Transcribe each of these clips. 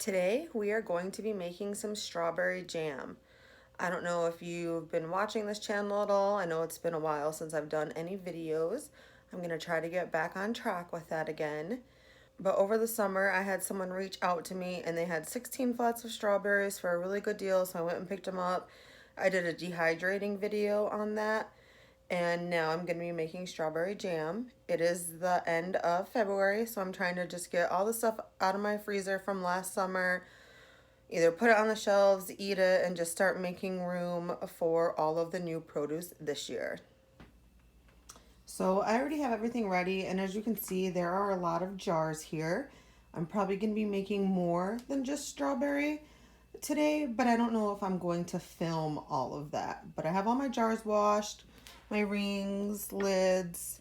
Today we are going to be making some strawberry jam. I don't know if you've been watching this channel at all. I know it's been a while since I've done any videos. I'm going to try to get back on track with that again. But over the summer I had someone reach out to me and they had 16 flats of strawberries for a really good deal, so I went and picked them up. I did a dehydrating video on that. And now I'm going to be making strawberry jam. It is the end of February, so I'm trying to just get all the stuff out of my freezer from last summer, either put it on the shelves, eat it, and just start making room for all of the new produce this year. So I already have everything ready, and as you can see, there are a lot of jars here. I'm probably going to be making more than just strawberry today, but I don't know if I'm going to film all of that. But I have all my jars washed, my rings, lids.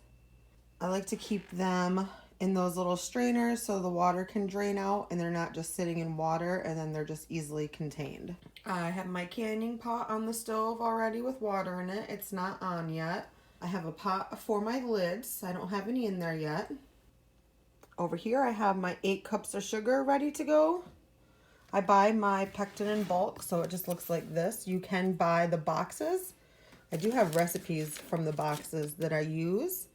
I like to keep them in those little strainers so the water can drain out and they're not just sitting in water and then they're just easily contained. I have my canning pot on the stove already with water in it. It's not on yet. I have a pot for my lids. I don't have any in there yet. Over here I have my 8 cups of sugar ready to go. I buy my pectin in bulk, so it just looks like this. You can buy the boxes. I do have recipes from the boxes that I use,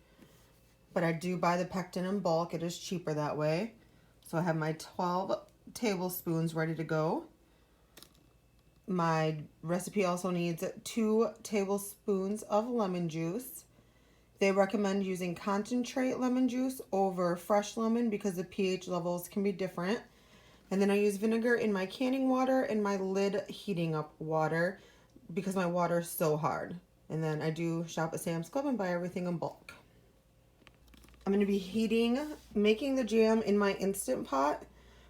but I do buy the pectin in bulk. It is cheaper that way. So I have my 12 tablespoons ready to go. My recipe also needs 2 tablespoons of lemon juice. They recommend using concentrate lemon juice over fresh lemon because the pH levels can be different. And then I use vinegar in my canning water and my lid heating up water because my water is so hard. And then I do shop at Sam's Club and buy everything in bulk. I'm going to be making the jam in my Instant Pot,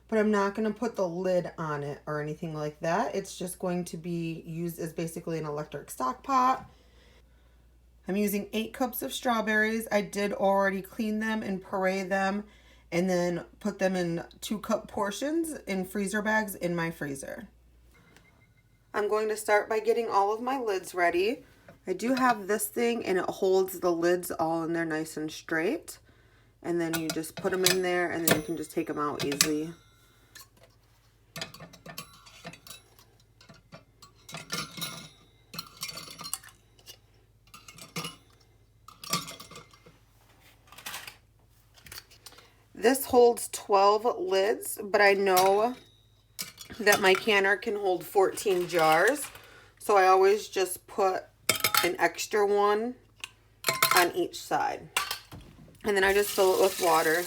but I'm not going to put the lid on it or anything like that. It's just going to be used as basically an electric stock pot. I'm using 8 cups of strawberries. I did already clean them and puree them and then put them in 2-cup portions in freezer bags in my freezer. I'm going to start by getting all of my lids ready. I do have this thing and it holds the lids all in there nice and straight. And then you just put them in there and then you can just take them out easily. This holds 12 lids, but I know that my canner can hold 14 jars. So I always just put an extra one on each side. And then I just fill it with water.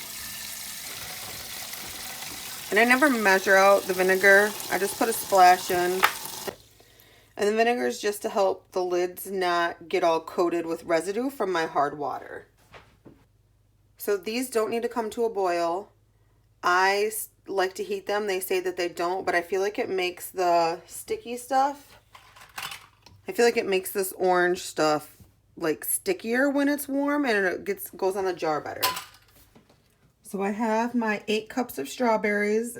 And I never measure out the vinegar. I just put a splash in. And the vinegar is just to help the lids not get all coated with residue from my hard water. So these don't need to come to a boil. I like to heat them. They say that they don't, but I feel like it makes the sticky stuff, I feel like it makes this orange stuff like stickier when it's warm and it goes on the jar better. So I have my 8 cups of strawberries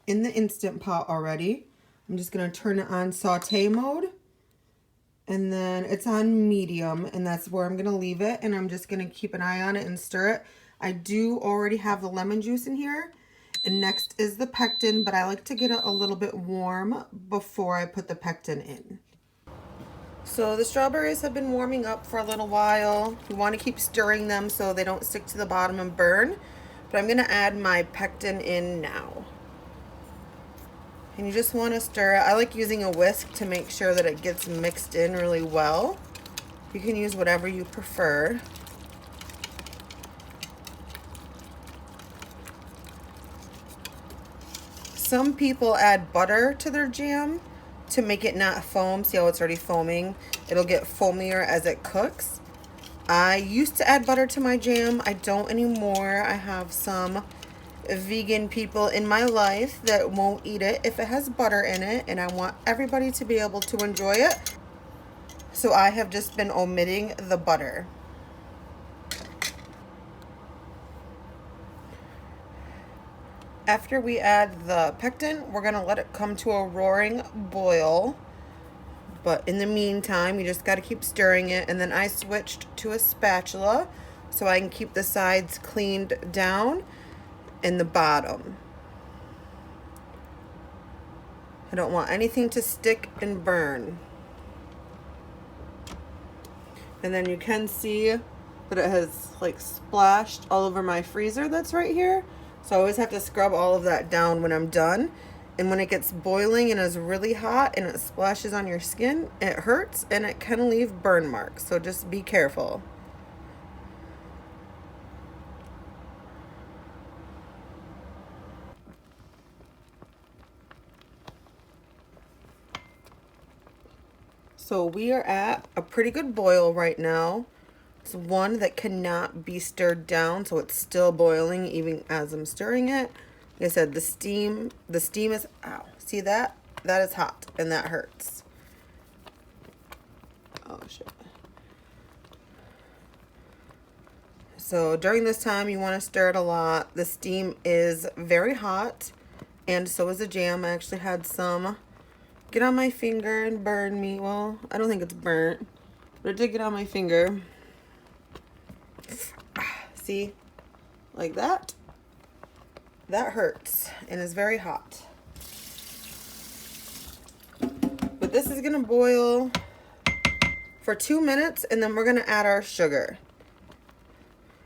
in the Instant Pot already. I'm just going to turn it on saute mode. And then it's on medium, and that's where I'm going to leave it. And I'm just going to keep an eye on it and stir it. I do already have the lemon juice in here. And next is the pectin, but I like to get it a little bit warm before I put the pectin in. So the strawberries have been warming up for a little while. You want to keep stirring them so they don't stick to the bottom and burn. But I'm going to add my pectin in now. And you just want to stir it. I like using a whisk to make sure that it gets mixed in really well. You can use whatever you prefer. Some people add butter to their jam to make it not foam. See how it's already foaming? It'll get foamier as it cooks. I used to add butter to my jam. I don't anymore. I have some vegan people in my life that won't eat it if it has butter in it, and I want everybody to be able to enjoy it. So I have just been omitting the butter. After we add the pectin, we're going to let it come to a roaring boil. But in the meantime, you just got to keep stirring it. And then I switched to a spatula so I can keep the sides cleaned down and the bottom. I don't want anything to stick and burn. And then you can see that it has like splashed all over my freezer that's right here. So I always have to scrub all of that down when I'm done. And when it gets boiling and is really hot and it splashes on your skin, it hurts and it can leave burn marks. So just be careful. So we are at a pretty good boil right now. It's one that cannot be stirred down, so it's still boiling even as I'm stirring it. Like I said, the steam is, ow, see that? That is hot and that hurts. Oh shit. So during this time, you want to stir it a lot. The steam is very hot, and so is the jam. I actually had some get on my finger and burn me. Well, I don't think it's burnt, but it did get on my finger. See, like that. That hurts and is very hot. But this is gonna boil for 2 minutes, and then we're gonna add our sugar.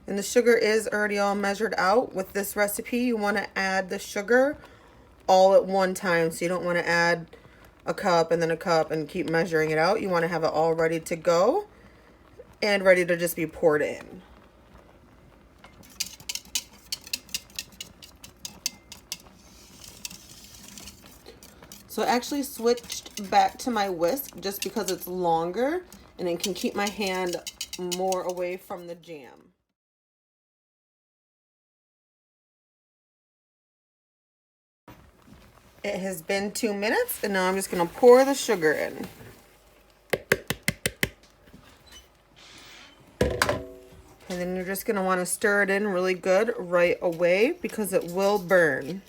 And the sugar is already all measured out. With this recipe, you want to add the sugar all at one time. So you don't want to add a cup and then a cup and keep measuring it out. You want to have it all ready to go and ready to just be poured in. So I actually switched back to my whisk just because it's longer and it can keep my hand more away from the jam. It has been 2 minutes, and now I'm just going to pour the sugar in. And then you're just going to want to stir it in really good right away because it will burn.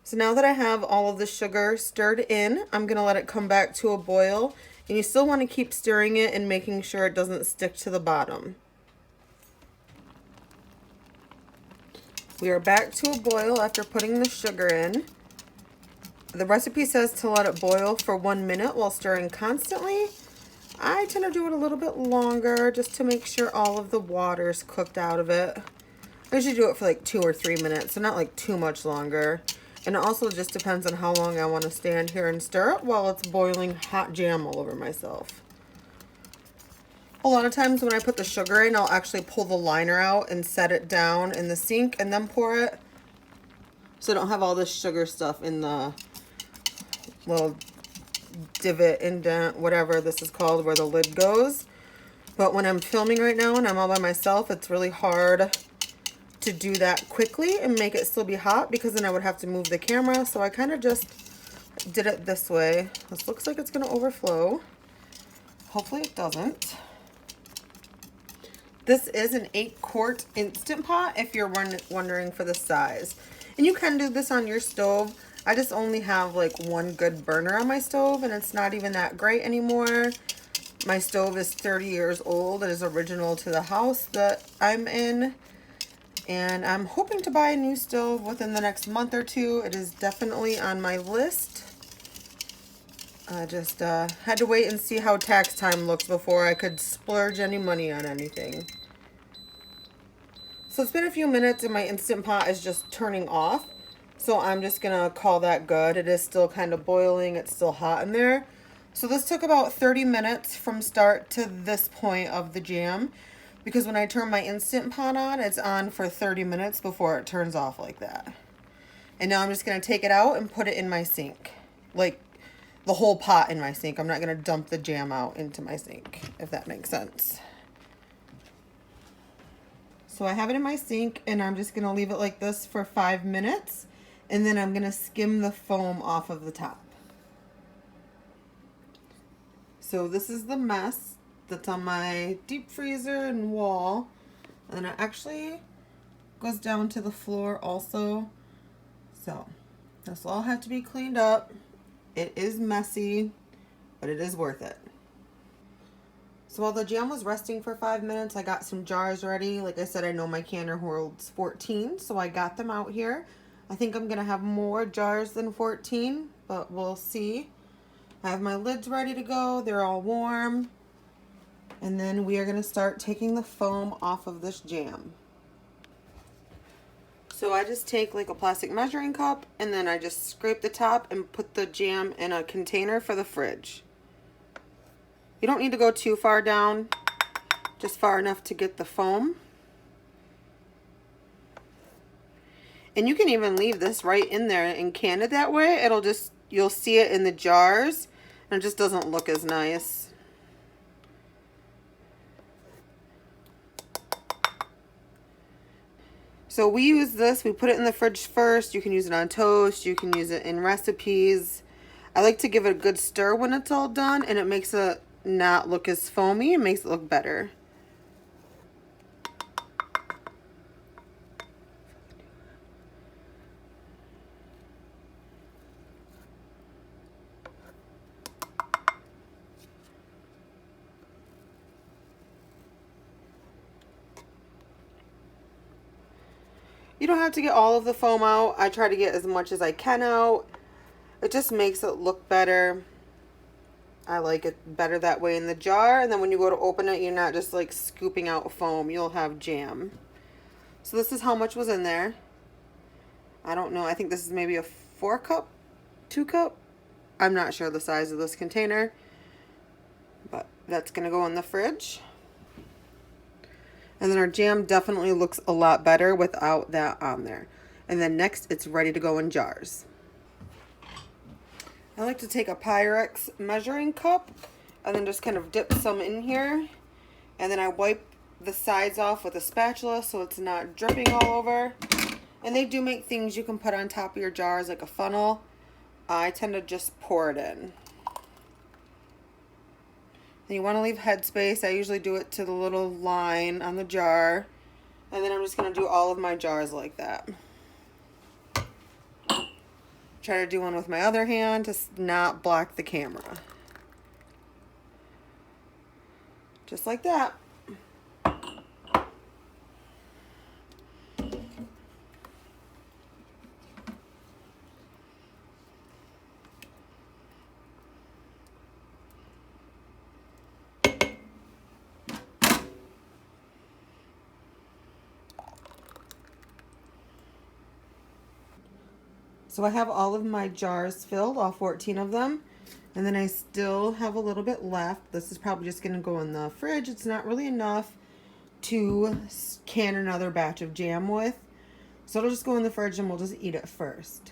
So now that I have all of the sugar stirred in, I'm going to let it come back to a boil. And you still want to keep stirring it and making sure it doesn't stick to the bottom. We are back to a boil after putting the sugar in. The recipe says to let it boil for 1 minute while stirring constantly. I tend to do it a little bit longer just to make sure all of the water's cooked out of it. I usually do it for like 2 or 3 minutes, so not like too much longer. And it also just depends on how long I want to stand here and stir it while it's boiling hot jam all over myself. A lot of times when I put the sugar in, I'll actually pull the liner out and set it down in the sink and then pour it. So I don't have all this sugar stuff in the little divot, indent, whatever this is called, where the lid goes. But when I'm filming right now and I'm all by myself, it's really hard to do that quickly and make it still be hot because then I would have to move the camera. So I kind of just did it this way. This looks like it's going to overflow. Hopefully it doesn't. This is an 8-quart Instant Pot if you're wondering for the size. And you can do this on your stove. I just only have like one good burner on my stove and it's not even that great anymore. My stove is 30 years old. It is original to the house that I'm in. And I'm hoping to buy a new stove within the next month or two. It is definitely on my list. I just had to wait and see how tax time looks before I could splurge any money on anything. So it's been a few minutes and my Instant Pot is just turning off. So I'm just gonna call that good. It is still kind of boiling. It's still hot in there. So this took about 30 minutes from start to this point of the jam. Because when I turn my Instant Pot on, it's on for 30 minutes before it turns off like that. And now I'm just gonna take it out and put it in my sink. Like the whole pot in my sink. I'm not gonna dump the jam out into my sink, if that makes sense. So I have it in my sink and I'm just gonna leave it like this for 5 minutes. And then I'm gonna skim the foam off of the top. So this is the mess that's on my deep freezer and wall. And it actually goes down to the floor also. So this will all have to be cleaned up. It is messy, but it is worth it. So while the jam was resting for 5 minutes, I got some jars ready. Like I said, I know my canner holds 14, so I got them out here. I think I'm gonna have more jars than 14, but we'll see. I have my lids ready to go. They're all warm. And then we are gonna start taking the foam off of this jam. So I just take like a plastic measuring cup and then I just scrape the top and put the jam in a container for the fridge. You don't need to go too far down, just far enough to get the foam. And you can even leave this right in there and can it that way. It'll just, you'll see it in the jars and it just doesn't look as nice. So we use this, we put it in the fridge first. You can use it on toast, you can use it in recipes. I like to give it a good stir when it's all done, and it makes it not look as foamy. It makes it look better. You don't have to get all of the foam out. I try to get as much as I can out. It just makes it look better. I like it better that way in the jar. And then when you go to open it, you're not just like scooping out foam. You'll have jam. So this is how much was in there. I don't know. I think this is maybe a 4 cup, 2 cup. I'm not sure the size of this container. But that's going to go in the fridge. And then our jam definitely looks a lot better without that on there. And then next, it's ready to go in jars. I like to take a Pyrex measuring cup and then just kind of dip some in here. And then I wipe the sides off with a spatula so it's not dripping all over. And they do make things you can put on top of your jars like a funnel. I tend to just pour it in. And you want to leave headspace. I usually do it to the little line on the jar. And then I'm just going to do all of my jars like that. Try to do one with my other hand to not block the camera. Just like that. So I have all of my jars filled, all 14 of them, and then I still have a little bit left. This is probably just gonna go in the fridge. It's not really enough to can another batch of jam with. So it'll just go in the fridge and we'll just eat it first.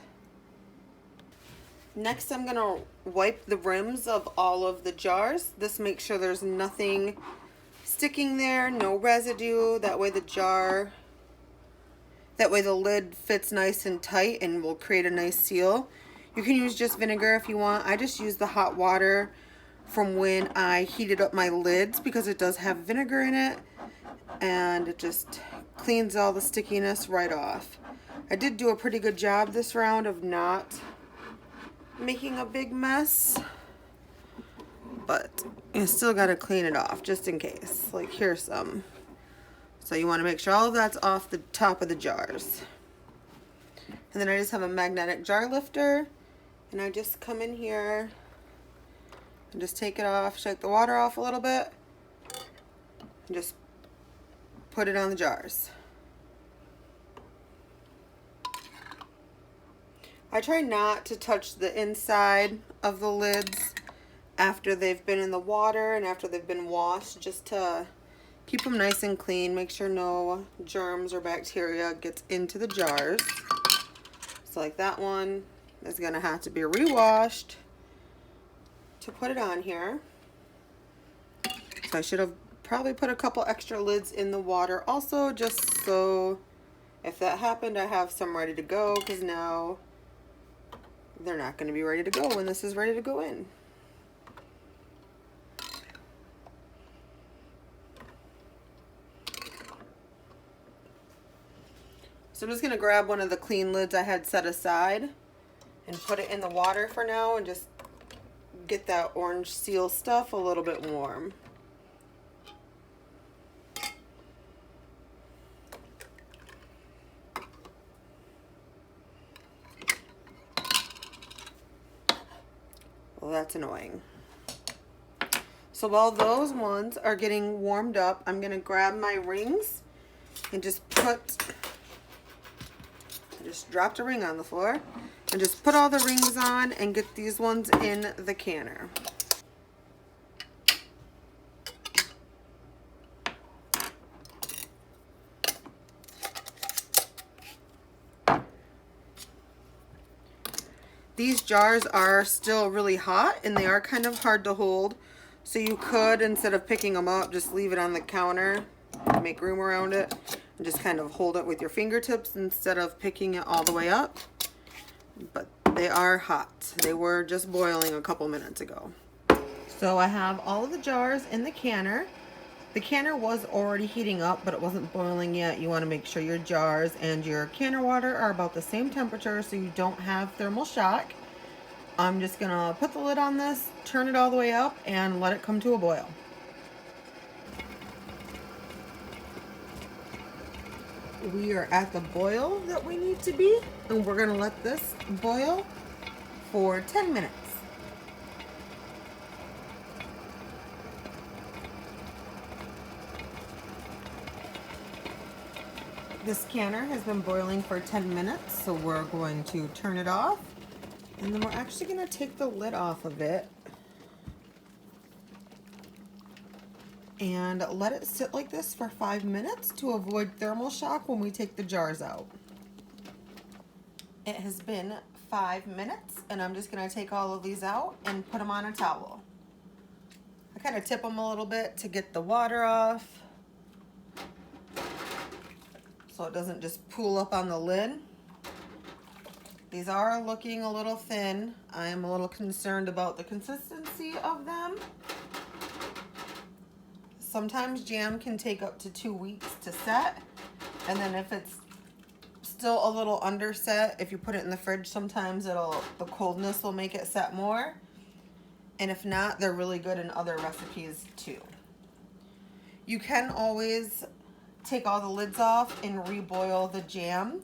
Next, I'm gonna wipe the rims of all of the jars. This makes sure there's nothing sticking there, no residue. That way the lid fits nice and tight and will create a nice seal. You can use just vinegar if you want. I just use the hot water from when I heated up my lids because it does have vinegar in it and it just cleans all the stickiness right off. I did do a pretty good job this round of not making a big mess, but you still got to clean it off just in case. Like here's some. So you want to make sure all of that's off the top of the jars. And then I just have a magnetic jar lifter and I just come in here and just take it off, shake the water off a little bit and just put it on the jars. I try not to touch the inside of the lids after they've been in the water and after they've been washed, just to keep them nice and clean, make sure no germs or bacteria gets into the jars. So like that one is gonna have to be rewashed to put it on here. So I should have probably put a couple extra lids in the water also, just so if that happened, I have some ready to go, because now they're not gonna be ready to go when this is ready to go in. So I'm just gonna grab one of the clean lids I had set aside and put it in the water for now and just get that orange seal stuff a little bit warm. that's annoying. So while those ones are getting warmed up, I'm gonna grab my rings and just dropped a ring on the floor and just put all the rings on and get these ones in the canner. These jars are still really hot and they are kind of hard to hold. So you could, instead of picking them up, just leave it on the counter, make room around it, and just kind of hold it with your fingertips instead of picking it all the way up. But they are hot. They were just boiling a couple minutes ago. So I have all of the jars in the canner. The canner was already heating up, but it wasn't boiling yet. You want to make sure your jars and your canner water are about the same temperature so you don't have thermal shock. I'm just gonna put the lid on this, turn it all the way up, and let it come to a boil. We are at the boil that we need to be, and we're gonna let this boil for 10 minutes. This canner has been boiling for 10 minutes, so we're going to turn it off. And then we're actually going to take the lid off of it and let it sit like this for 5 minutes to avoid thermal shock when we take the jars out. It has been 5 minutes, and I'm just going to take all of these out and put them on a towel. I kind of tip them a little bit to get the water off, so it doesn't just pool up on the lid. These are looking a little thin. I am a little concerned about the consistency of them. Sometimes jam can take up to 2 weeks to set, and then if it's still a little underset, if you put it in the fridge, sometimes the coldness will make it set more. And if not, they're really good in other recipes too. You can always take all the lids off and reboil the jam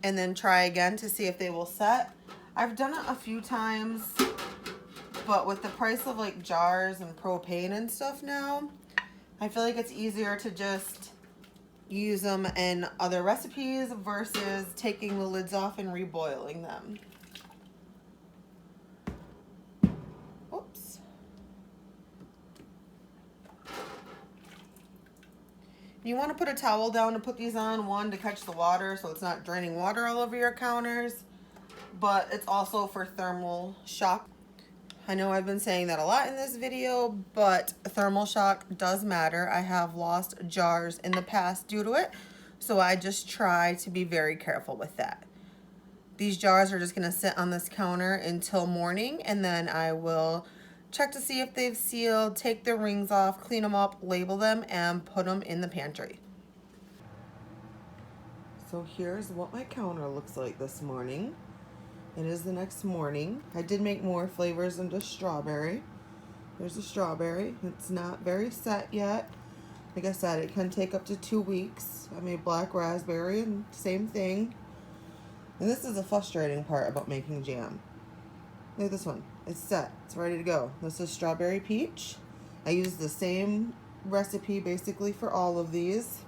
and then try again to see if they will set. I've done it a few times, but with the price of like jars and propane and stuff now, I feel like it's easier to just use them in other recipes versus taking the lids off and reboiling them. Oops. You want to put a towel down to put these on, one, to catch the water so it's not draining water all over your counters, but it's also for thermal shock. I know I've been saying that a lot in this video, but thermal shock does matter. I have lost jars in the past due to it, so I just try to be very careful with that. These jars are just going to sit on this counter until morning, and then I will check to see if they've sealed, take their rings off, clean them up, label them, and put them in the pantry. So here's what my counter looks like this morning. It is the next morning. I did make more flavors than just strawberry. There's a strawberry. It's not very set yet. Like I said, it can take up to 2 weeks. I made black raspberry and same thing. And this is the frustrating part about making jam. Look at this one. It's set. It's ready to go. This is strawberry peach. I used the same recipe basically for all of these.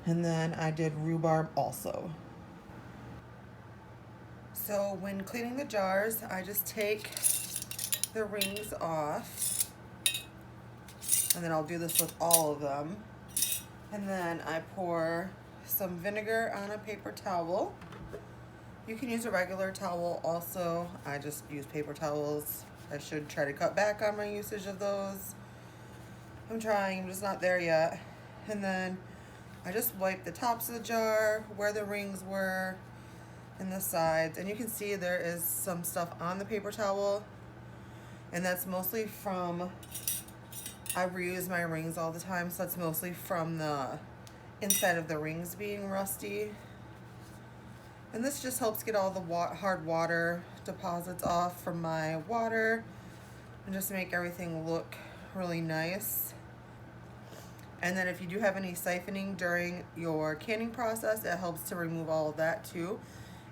And then I did rhubarb also. So when cleaning the jars, I just take the rings off. And then I'll do this with all of them. And then I pour some vinegar on a paper towel. You can use a regular towel also. I just use paper towels. I should try to cut back on my usage of those. I'm trying, I'm just not there yet. And then I just wipe the tops of the jar, where the rings were, and the sides. And you can see there is some stuff on the paper towel. And that's mostly from, I reuse my rings all the time, so that's mostly from the inside of the rings being rusty. And this just helps get all the hard water deposits off from my water and just make everything look really nice. And then if you do have any siphoning during your canning process, it helps to remove all of that too.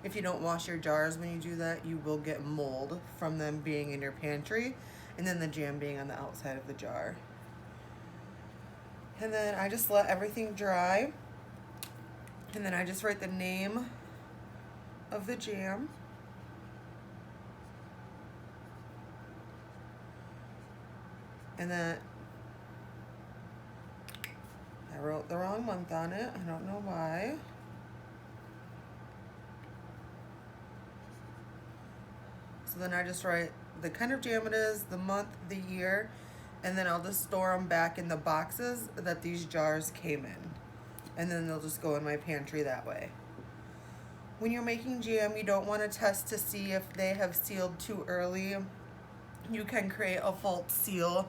If you don't wash your jars when you do that, you will get mold from them being in your pantry and then the jam being on the outside of the jar. And then I just let everything dry, and then I just write the name of the jam. And then I wrote the wrong month on it. I don't know why. So then I just write the kind of jam it is, the month, the year, and then I'll just store them back in the boxes that these jars came in. And then they'll just go in my pantry that way. When you're making jam, you don't want to test to see if they have sealed too early. You can create a false seal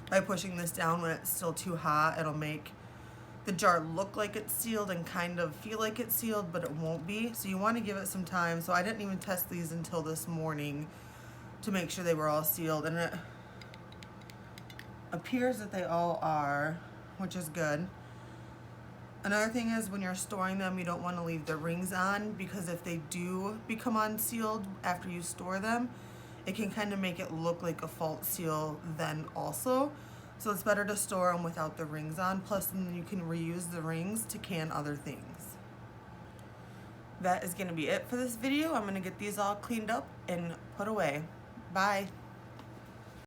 by pushing this down when it's still too hot. It'll make the jar look like it's sealed and kind of feel like it's sealed, but it won't be. So you want to give it some time. So I didn't even test these until this morning to make sure they were all sealed, and it appears that they all are, which is good. Another thing is, when you're storing them, you don't want to leave the rings on, because if they do become unsealed after you store them, it can kind of make it look like a false seal then also. So it's better to store them without the rings on. Plus, then you can reuse the rings to can other things. That is going to be it for this video. I'm going to get these all cleaned up and put away. Bye.